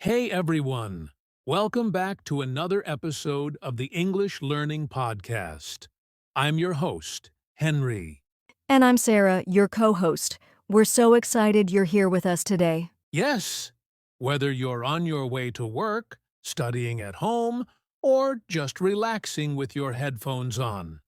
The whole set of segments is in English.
Hey everyone! Welcome back to another episode of the English Learning Podcast. I'm your host, Henry. And I'm Sarah, your co-host. We're so excited you're here with us today. Yes, whether you're on your way to work, studying at home, or just relaxing with your headphones on,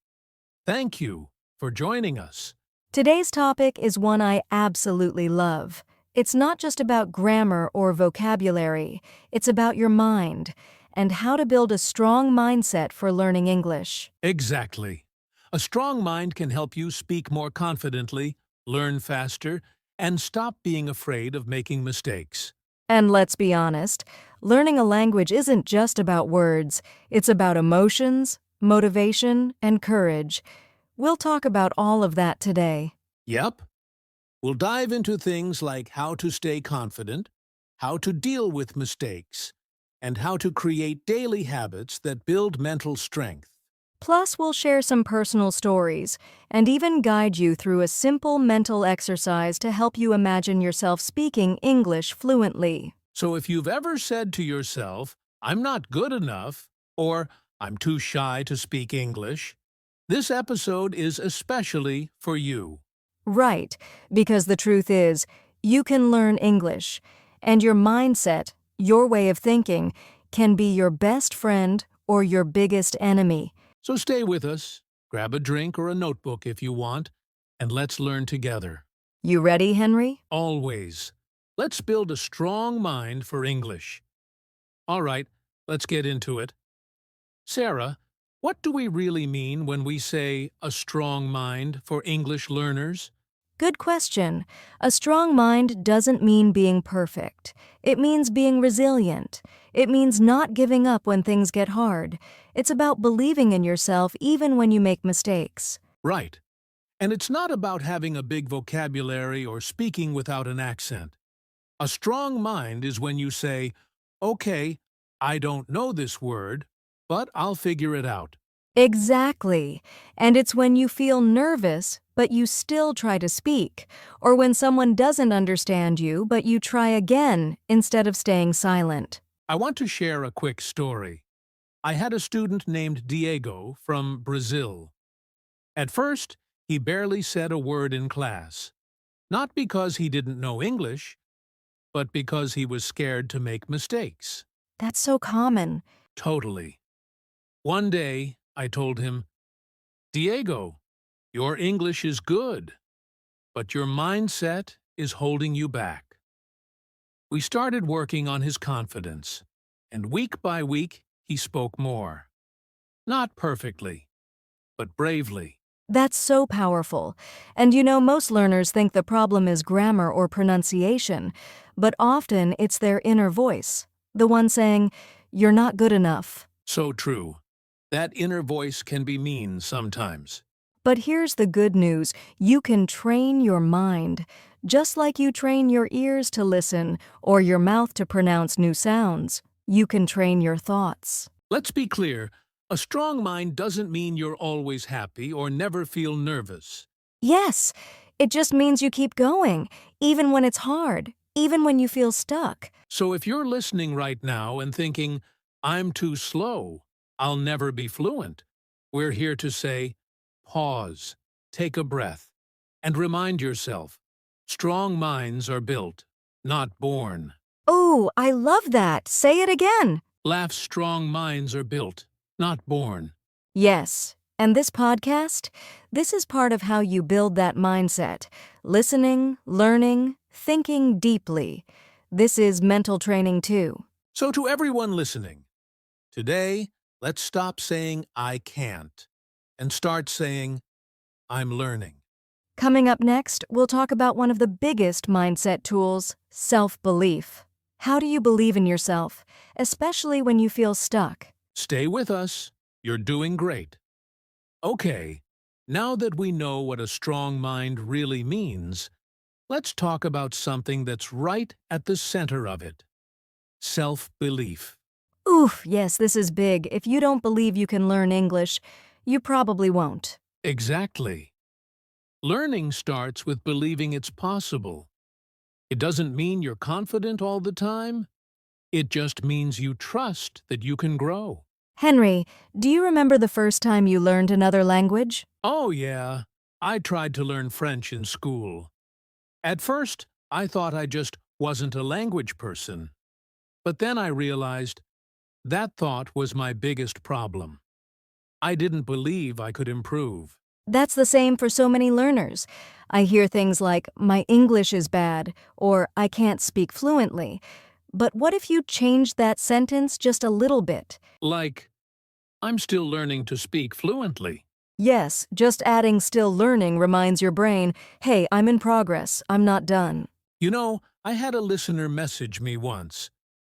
thank you for joining us. Today's topic is one I absolutely love. It's not just about grammar or vocabulary, it's about your mind and how to build a strong mindset for learning English. Exactly. A strong mind can help you speak more confidently, learn faster, and stop being afraid of making mistakes. And let's be honest, learning a language isn't just about words, it's about emotions, motivation, and courage. We'll talk about all of that today. Yep. We'll dive into things like how to stay confident, how to deal with mistakes, and how to create daily habits that build mental strength. Plus, we'll share some personal stories and even guide you through a simple mental exercise to help you imagine yourself speaking English fluently. So if you've ever said to yourself, "I'm not good enough," or "I'm too shy to speak English," this episode is especially for you. Right, because the truth is, you can learn English, and your mindset, your way of thinking, can be your best friend or your biggest enemy. So stay with us, grab a drink or a notebook if you want, and let's learn together. You ready, Henry? Always. Let's build a strong mind for English. All right, let's get into it. Sarah, what do we really mean when we say a strong mind for English learners? Good question. A strong mind doesn't mean being perfect. It means being resilient. It means not giving up when things get hard. It's about believing in yourself even when you make mistakes. Right. And it's not about having a big vocabulary or speaking without an accent. A strong mind is when you say, "Okay, I don't know this word, but I'll figure it out." Exactly. And it's when you feel nervous, but you still try to speak, or when someone doesn't understand you, but you try again instead of staying silent. I want to share a quick story. I had a student named Diego from Brazil. At first, he barely said a word in class, not because he didn't know English, but because he was scared to make mistakes. That's so common. Totally. One day, I told him, "Diego, your English is good, but your mindset is holding you back." We started working on his confidence, and week by week, he spoke more. Not perfectly, but bravely. That's so powerful. And you know, most learners think the problem is grammar or pronunciation, but often it's their inner voice, the one saying, "You're not good enough." So true. That inner voice can be mean sometimes. But here's the good news. You can train your mind, just like you train your ears to listen or your mouth to pronounce new sounds. You can train your thoughts. Let's be clear, a strong mind doesn't mean you're always happy or never feel nervous. Yes, it just means you keep going, even when it's hard, even when you feel stuck. So if you're listening right now and thinking, "I'm too slow, I'll never be fluent," we're here to say, pause, take a breath, and remind yourself, strong minds are built, not born. Oh, I love that. Say it again. Laugh, strong minds are built, not born. Yes. And this podcast, this is part of how you build that mindset. Listening, learning, thinking deeply. This is mental training too. So to everyone listening, today, let's stop saying "I can't" and start saying, "I'm learning." Coming up next, we'll talk about one of the biggest mindset tools, self-belief. How do you believe in yourself, especially when you feel stuck? Stay with us. You're doing great. Okay, now that we know what a strong mind really means, let's talk about something that's right at the center of it: self-belief. Oof, yes, this is big. If you don't believe you can learn English, you probably won't. Exactly. Learning starts with believing it's possible. It doesn't mean you're confident all the time, It just means you trust that you can grow. Henry, do you remember the first time you learned another language? Oh, yeah. I tried to learn French in school. At first, I thought I just wasn't a language person. But then I realized that thought was my biggest problem. I didn't believe I could improve. That's the same for so many learners. I hear things like, my English is bad, or I can't speak fluently. But what if you changed that sentence just a little bit? Like, I'm still learning to speak fluently. Yes, just adding still learning reminds your brain, hey, I'm in progress, I'm not done. You know, I had a listener message me once.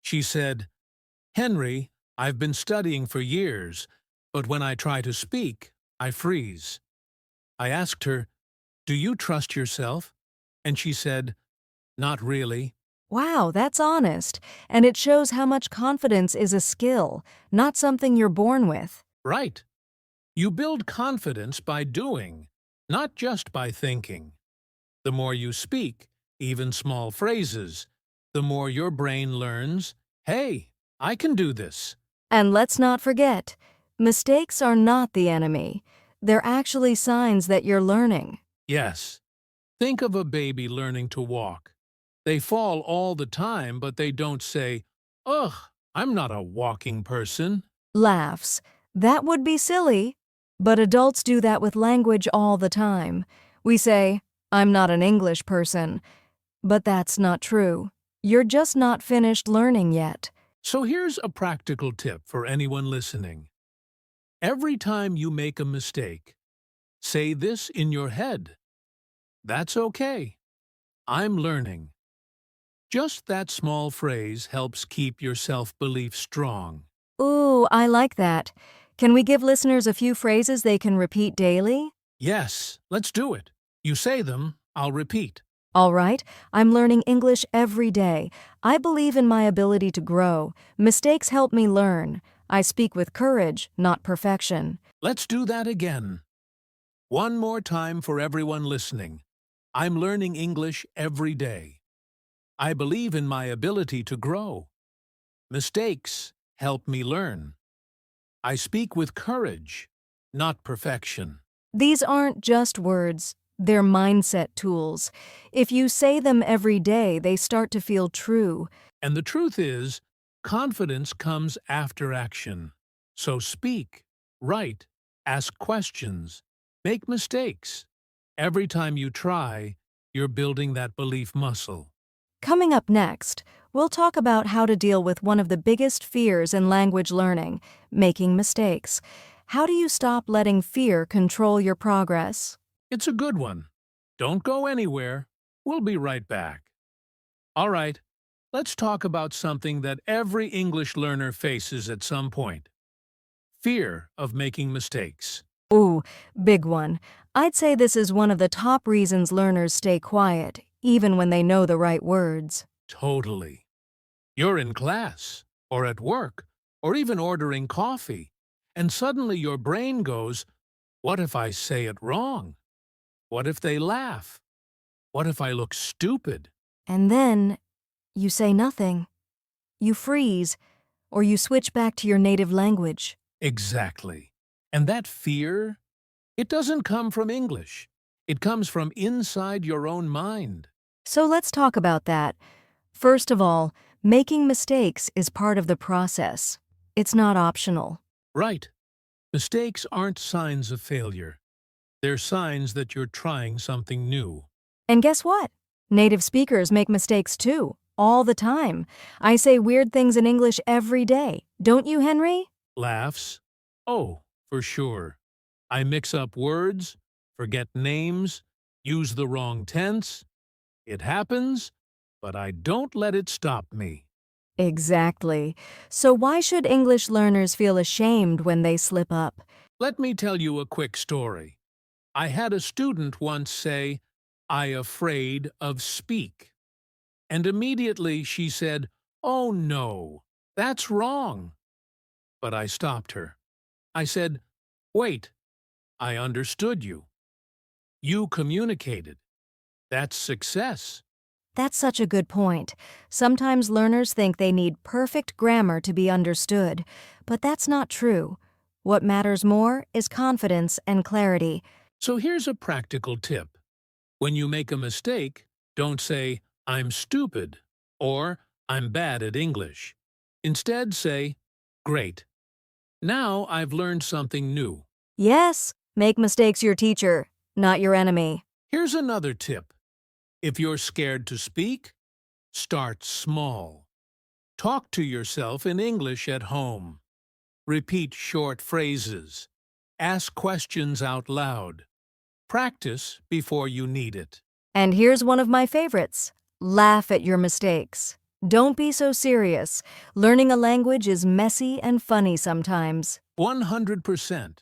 She said, Henry, I've been studying for years, but when I try to speak, I freeze. I asked her, do you trust yourself? And she said, not really. Wow, that's honest. And it shows how much confidence is a skill, not something you're born with. Right. You build confidence by doing, not just by thinking. The more you speak, even small phrases, the more your brain learns, hey, I can do this. And let's not forget, mistakes are not the enemy. They're actually signs that you're learning. Yes. Think of a baby learning to walk. They fall all the time, but they don't say, ugh, I'm not a walking person. Laughs. That would be silly. But adults do that with language all the time. We say, I'm not an English person. But that's not true. You're just not finished learning yet. So here's a practical tip for anyone listening. Every time you make a mistake, say this in your head. That's okay. I'm learning. Just that small phrase helps keep your self-belief strong. Ooh, I like that. Can we give listeners a few phrases they can repeat daily? Yes, let's do it. You say them, I'll repeat. All right, I'm learning English every day. I believe in my ability to grow. Mistakes help me learn. I speak with courage, not perfection. Let's do that again. One more time for everyone listening. I'm learning English every day. I believe in my ability to grow. Mistakes help me learn. I speak with courage, not perfection. These aren't just words, they're mindset tools. If you say them every day, they start to feel true. And the truth is, confidence comes after action. So speak, write, ask questions, make mistakes. Every time you try, you're building that belief muscle. Coming up next, we'll talk about how to deal with one of the biggest fears in language learning, making mistakes. How do you stop letting fear control your progress? It's a good one. Don't go anywhere. We'll be right back. All right, let's talk about something that every English learner faces at some point. Fear of making mistakes. Ooh, big one. I'd say this is one of the top reasons learners stay quiet, even when they know the right words. Totally. You're in class, or at work, or even ordering coffee, and suddenly your brain goes, what if I say it wrong? What if they laugh? What if I look stupid? And then you say nothing. You freeze, or you switch back to your native language. Exactly. And that fear, it doesn't come from English. It comes from inside your own mind. So let's talk about that. First of all, making mistakes is part of the process. It's not optional. Right. Mistakes aren't signs of failure. They're signs that you're trying something new. And guess what? Native speakers make mistakes too, all the time. I say weird things in English every day. Don't you, Henry? Laughs? Oh, for sure. I mix up words, forget names, use the wrong tense. It happens, but I don't let it stop me. Exactly. So why should English learners feel ashamed when they slip up? Let me tell you a quick story. I had a student once say, I afraid of speak. And immediately she said, oh no, that's wrong. But I stopped her. I said, wait, I understood you. You communicated. That's success. That's such a good point. Sometimes learners think they need perfect grammar to be understood, but that's not true. What matters more is confidence and clarity. So here's a practical tip. When you make a mistake, don't say, I'm stupid, or I'm bad at English. Instead, say, great. Now I've learned something new. Yes, make mistakes your teacher, not your enemy. Here's another tip. If you're scared to speak, start small. Talk to yourself in English at home. Repeat short phrases. Ask questions out loud. Practice before you need it. And here's one of my favorites. Laugh at your mistakes. Don't be so serious. Learning a language is messy and funny sometimes. 100%.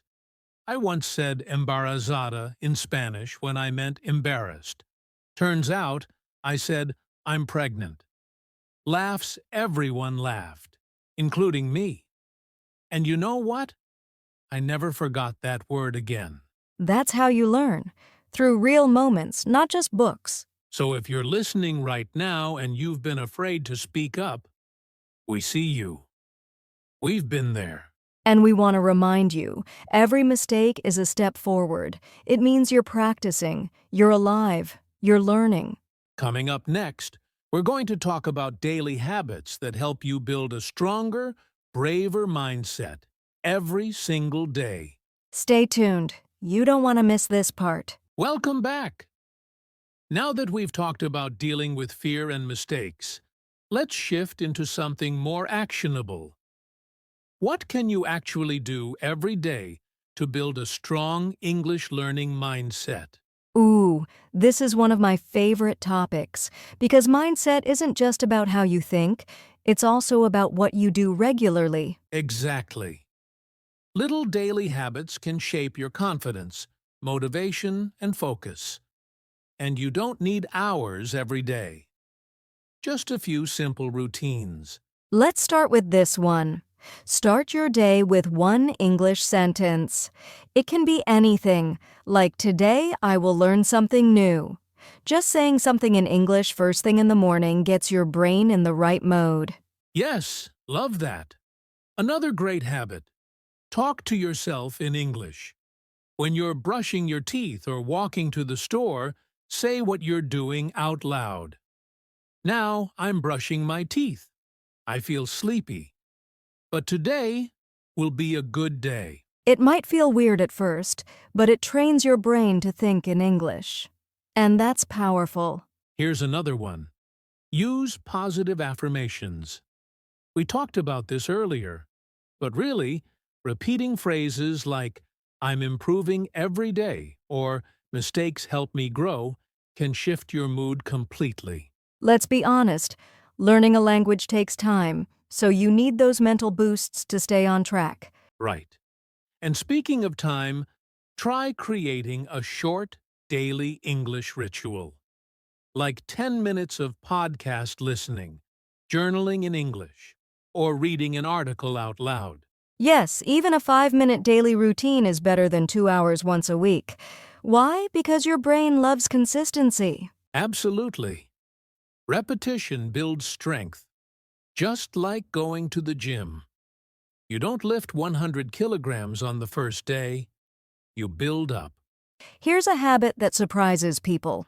I once said embarazada in Spanish when I meant embarrassed. Turns out, I said, I'm pregnant. Laughs, everyone laughed, including me. And you know what? I never forgot that word again. That's how you learn. Through real moments, not just books. So if you're listening right now and you've been afraid to speak up, we see you. We've been there. And we want to remind you, every mistake is a step forward. It means you're practicing, you're alive, you're learning. Coming up next, we're going to talk about daily habits that help you build a stronger, braver mindset every single day. Stay tuned. You don't want to miss this part. Welcome back. Now that we've talked about dealing with fear and mistakes, let's shift into something more actionable. What can you actually do every day to build a strong English learning mindset? Ooh, this is one of my favorite topics because mindset isn't just about how you think, it's also about what you do regularly. Exactly. Little daily habits can shape your confidence, motivation, and focus. And you don't need hours every day. Just a few simple routines. Let's start with this one. Start your day with one English sentence. It can be anything, like today I will learn something new. Just saying something in English first thing in the morning gets your brain in the right mode. Yes, love that. Another great habit. Talk to yourself in English. When you're brushing your teeth or walking to the store, say what you're doing out loud. Now I'm brushing my teeth. I feel sleepy. But today will be a good day. It might feel weird at first, but it trains your brain to think in English. And that's powerful. Here's another one. Use positive affirmations. We talked about this earlier, but really, repeating phrases like, I'm improving every day, or mistakes help me grow, can shift your mood completely. Let's be honest, learning a language takes time, so you need those mental boosts to stay on track. Right. And speaking of time, try creating a short, daily English ritual. Like 10 minutes of podcast listening, journaling in English, or reading an article out loud. Yes, even a 5-minute daily routine is better than 2 hours once a week. Why? Because your brain loves consistency. Absolutely. Repetition builds strength, just like going to the gym. You don't lift 100 kilograms on the first day. You build up. Here's a habit that surprises people.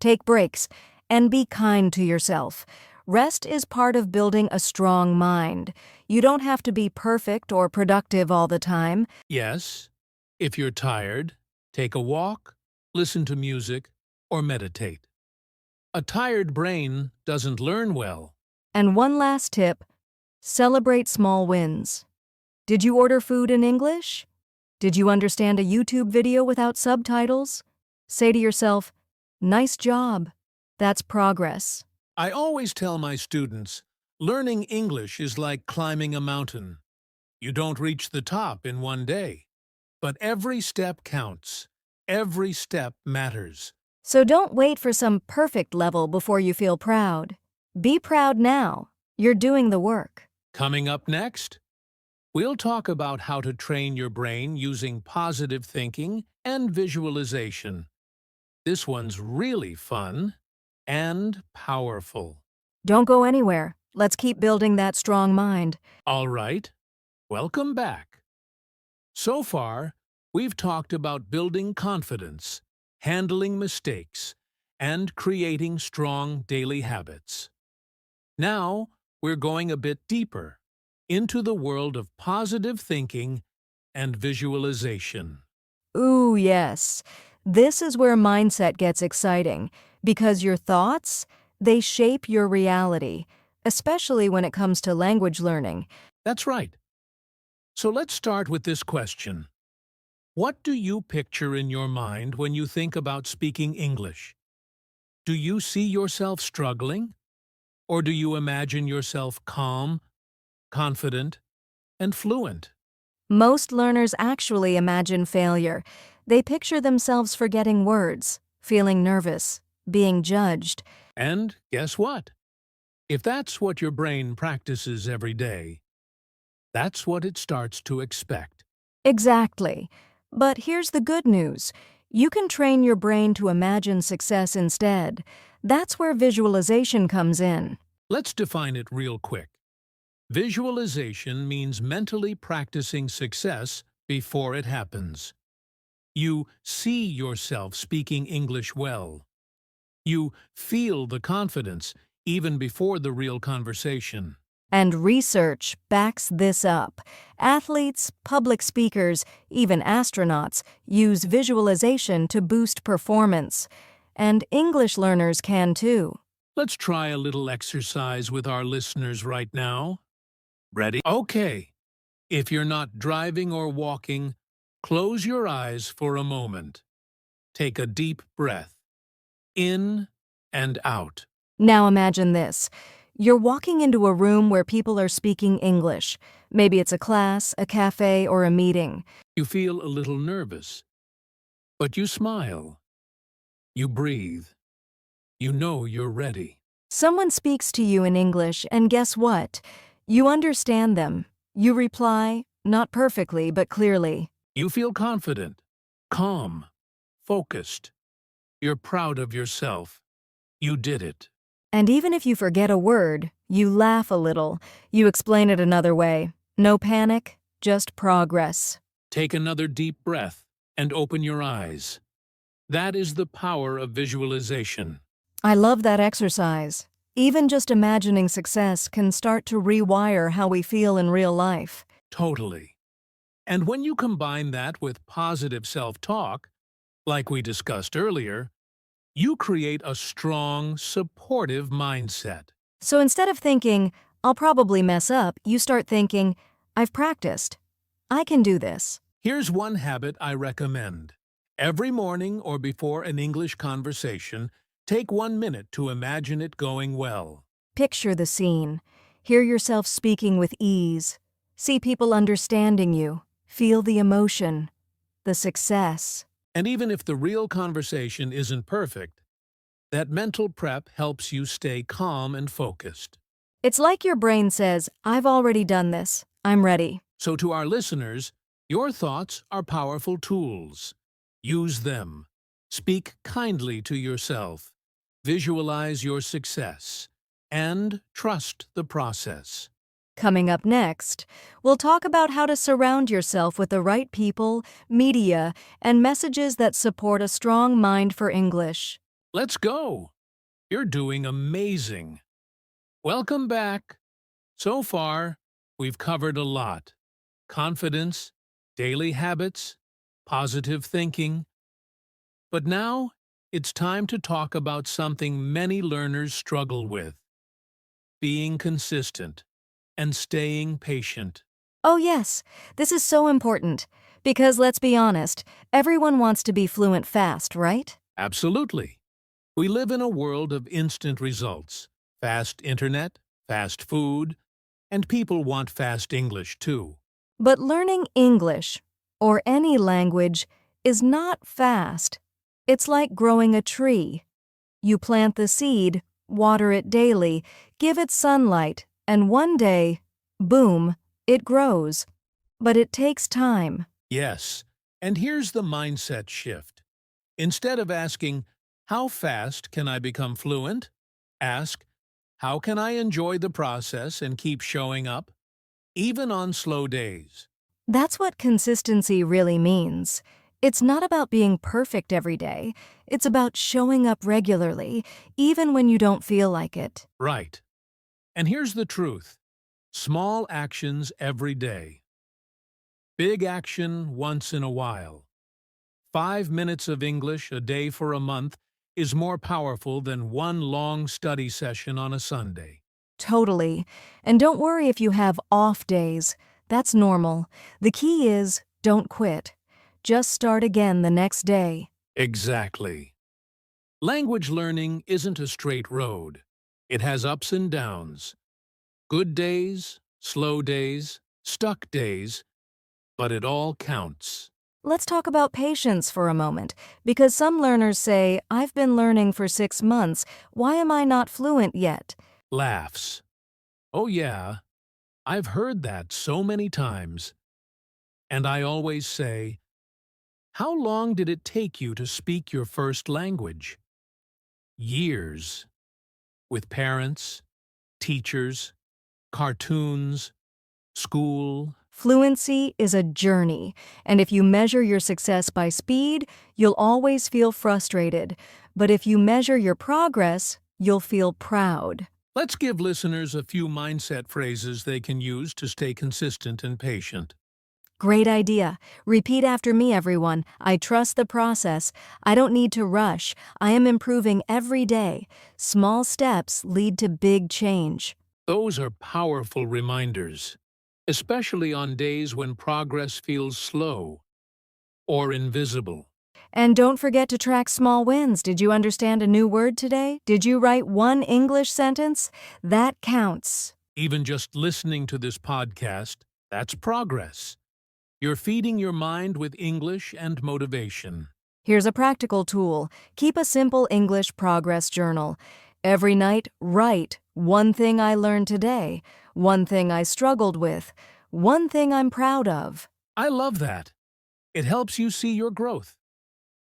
Take breaks and be kind to yourself. Rest is part of building a strong mind. You don't have to be perfect or productive all the time. Yes, if you're tired, take a walk, listen to music, or meditate. A tired brain doesn't learn well. And one last tip, celebrate small wins. Did you order food in English? Did you understand a YouTube video without subtitles? Say to yourself, nice job. That's progress. I always tell my students, learning English is like climbing a mountain. You don't reach the top in one day, but every step counts. Every step matters. So don't wait for some perfect level before you feel proud. Be proud now. You're doing the work. Coming up next, we'll talk about how to train your brain using positive thinking and visualization. This one's really fun. and powerful. Don't go anywhere. Let's keep building that strong mind. All right, welcome back. So far, we've talked about building confidence, handling mistakes, and creating strong daily habits. Now, we're going a bit deeper into the world of positive thinking and visualization. Ooh, yes. This is where mindset gets exciting because your thoughts, they shape your reality, especially when it comes to language learning. That's right. So let's start with this question. What do you picture in your mind when you think about speaking English? Do you see yourself struggling? Or do you imagine yourself calm, confident, and fluent? Most learners actually imagine failure. They picture themselves forgetting words, feeling nervous, being judged. And guess what? If that's what your brain practices every day, that's what it starts to expect. Exactly. But here's the good news. You can train your brain to imagine success instead. That's where visualization comes in. Let's define it real quick. Visualization means mentally practicing success before it happens. You see yourself speaking English well. You feel the confidence even before the real conversation. And research backs this up. Athletes, public speakers, even astronauts use visualization to boost performance. And English learners can too. Let's try a little exercise with our listeners right now. Ready? Okay. If you're not driving or walking, close your eyes for a moment. Take a deep breath, in and out. Now imagine this. You're walking into a room where people are speaking English. Maybe it's a class, a cafe, or a meeting. You feel a little nervous, but you smile. You breathe. You know you're ready. Someone speaks to you in English, and guess what? You understand them. You reply, not perfectly, but clearly. You feel confident, calm, focused. You're proud of yourself. You did it. And even if you forget a word, you laugh a little. You explain it another way. No panic, just progress. Take another deep breath and open your eyes. That is the power of visualization. I love that exercise. Even just imagining success can start to rewire how we feel in real life. Totally. And when you combine that with positive self-talk, like we discussed earlier, you create a strong, supportive mindset. So instead of thinking, I'll probably mess up, you start thinking, I've practiced. I can do this. Here's one habit I recommend. Every morning or before an English conversation, take 1 minute to imagine it going well. Picture the scene. Hear yourself speaking with ease. See people understanding you. Feel the emotion, the success. And even if the real conversation isn't perfect, that mental prep helps you stay calm and focused. It's like your brain says, I've already done this. I'm ready. So to our listeners, your thoughts are powerful tools. Use them. Speak kindly to yourself. Visualize your success. And trust the process. Coming up next, we'll talk about how to surround yourself with the right people, media, and messages that support a strong mind for English. Let's go! You're doing amazing. Welcome back. So far, we've covered a lot. Confidence, daily habits, positive thinking. But now, it's time to talk about something many learners struggle with: being consistent and staying patient. Oh yes, this is so important. Because let's be honest, everyone wants to be fluent fast, right? Absolutely. We live in a world of instant results, fast internet, fast food, and people want fast English too. But learning English, or any language, is not fast. It's like growing a tree. You plant the seed, water it daily, give it sunlight, and one day, boom, it grows. But it takes time. Yes, and here's the mindset shift. Instead of asking, How fast can I become fluent? Ask, how can I enjoy the process and keep showing up, even on slow days? That's what consistency really means. It's not about being perfect every day. It's about showing up regularly, even when you don't feel like it. Right. And here's the truth. Small actions every day. Big action once in a while. 5 minutes of English a day for a month is more powerful than one long study session on a Sunday. Totally. And don't worry if you have off days. That's normal. The key is don't quit. Just start again the next day. Exactly. Language learning isn't a straight road. It has ups and downs. Good days, slow days, stuck days, but it all counts. Let's talk about patience for a moment, because some learners say, I've been learning for 6 months. Why am I not fluent yet? Laughs. Oh yeah, I've heard that so many times. And I always say, how long did it take you to speak your first language? Years. With parents, teachers, cartoons, school. Fluency is a journey, and if you measure your success by speed, you'll always feel frustrated. But if you measure your progress, you'll feel proud. Let's give listeners a few mindset phrases they can use to stay consistent and patient. Great idea. Repeat after me, everyone. I trust the process. I don't need to rush. I am improving every day. Small steps lead to big change. Those are powerful reminders, especially on days when progress feels slow or invisible. And don't forget to track small wins. Did you understand a new word today? Did you write one English sentence? That counts. Even just listening to this podcast, that's progress. You're feeding your mind with English and motivation. Here's a practical tool. Keep a simple English progress journal. Every night, write one thing I learned today, one thing I struggled with, one thing I'm proud of. I love that. It helps you see your growth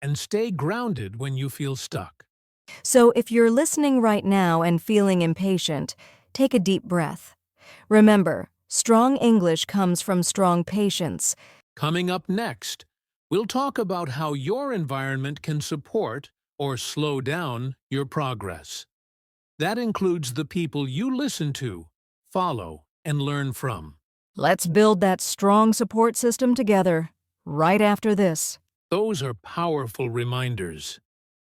and stay grounded when you feel stuck. So if you're listening right now and feeling impatient, take a deep breath. Remember, strong English comes from strong patience. Coming up next, we'll talk about how your environment can support or slow down your progress. That includes the people you listen to, follow, and learn from. Let's build that strong support system together, right after this. Those are powerful reminders,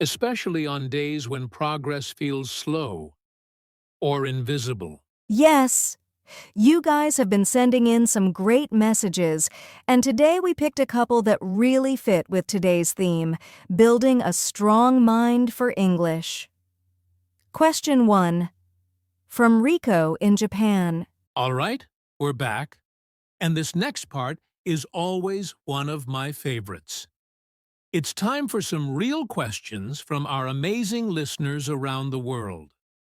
especially on days when progress feels slow or invisible. Yes, you guys have been sending in some great messages, and today we picked a couple that really fit with today's theme, building a strong mind for English. Question 1. From Rico in Japan. All right, we're back. And this next part is always one of my favorites. It's time for some real questions from our amazing listeners around the world.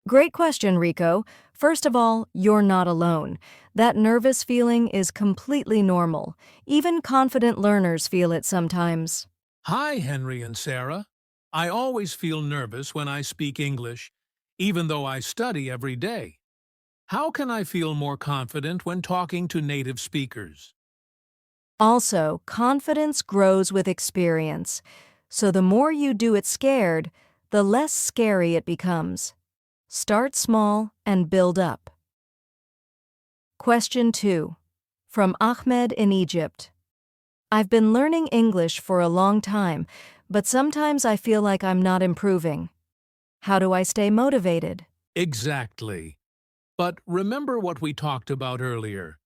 Great question, Rico. First of all, you're not alone. That nervous feeling is completely normal. Even confident learners feel it sometimes. Hi, Henry and Sarah. I always feel nervous when I speak English, even though I study every day. How can I feel more confident when talking to native speakers? Also, confidence grows with experience. So the more you do it scared, the less scary it becomes. Start small and build up. Question 2. From Ahmed in Egypt. I've been learning English for a long time, but sometimes I feel like I'm not improving. How do I stay motivated? Exactly. But remember what we talked about earlier.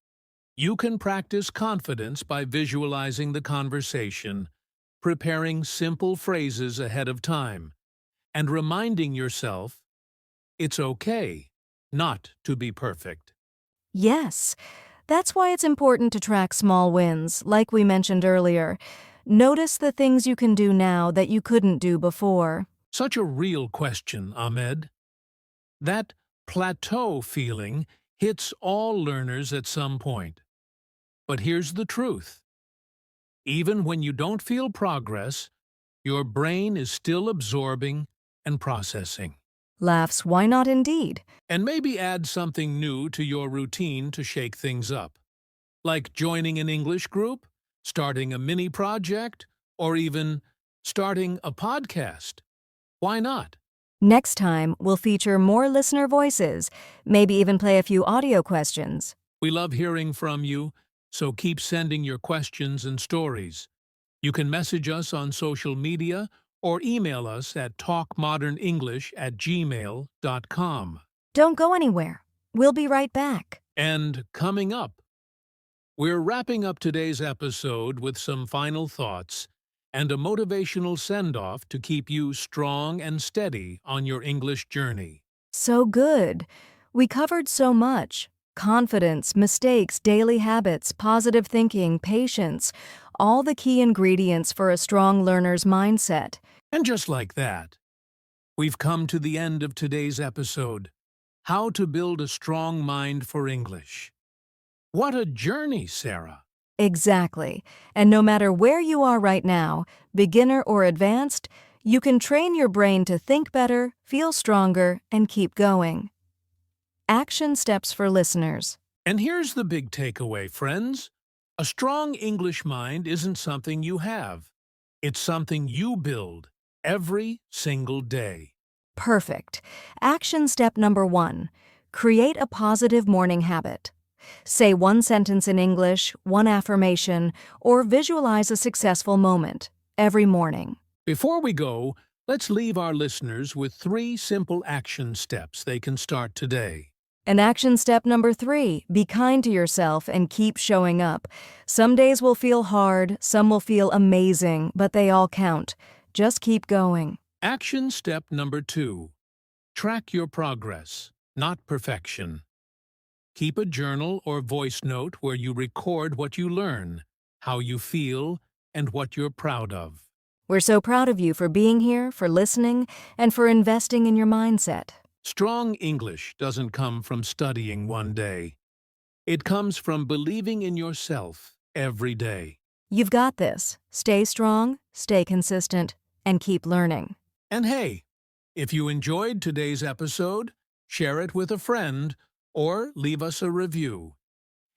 You can practice confidence by visualizing the conversation, preparing simple phrases ahead of time, and reminding yourself it's okay not to be perfect. Yes, that's why it's important to track small wins, like we mentioned earlier. Notice the things you can do now that you couldn't do before. Such a real question, Ahmed. That plateau feeling hits all learners at some point. But here's the truth. Even when you don't feel progress, your brain is still absorbing and processing. Laughs, why not indeed? And maybe add something new to your routine to shake things up, like joining an English group, starting a mini project, or even starting a podcast. Why not? Next time, we'll feature more listener voices, maybe even play a few audio questions. We love hearing from you, so keep sending your questions and stories. You can message us on social media or email us at talkmodernenglish@gmail.com. Don't go anywhere. We'll be right back. And coming up, we're wrapping up today's episode with some final thoughts and a motivational send-off to keep you strong and steady on your English journey. So good. We covered so much. Confidence, mistakes, daily habits, positive thinking, patience, all the key ingredients for a strong learner's mindset. And just like that, we've come to the end of today's episode, How to Build a Strong Mind for English. What a journey, Sarah! Exactly. And no matter where you are right now, beginner or advanced, you can train your brain to think better, feel stronger, and keep going. Action steps for listeners. And here's the big takeaway, friends. A strong English mind isn't something you have. It's something you build every single day. Perfect. Action step number 1. Create a positive morning habit. Say one sentence in English, one affirmation, or visualize a successful moment every morning. Before we go, let's leave our listeners with 3 simple action steps they can start today. And action step number 3, be kind to yourself and keep showing up. Some days will feel hard, some will feel amazing, but they all count. Just keep going. Action step number 2, track your progress, not perfection. Keep a journal or voice note where you record what you learn, how you feel, and what you're proud of. We're so proud of you for being here, for listening, and for investing in your mindset. Strong English doesn't come from studying one day. It comes from believing in yourself every day. You've got this. Stay strong, stay consistent, and keep learning. And hey, if you enjoyed today's episode, share it with a friend or leave us a review.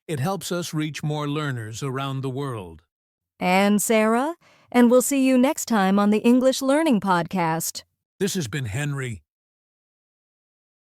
It helps us reach more learners around the world. And Sarah, and we'll see you next time on the English Learning Podcast. This has been Henry.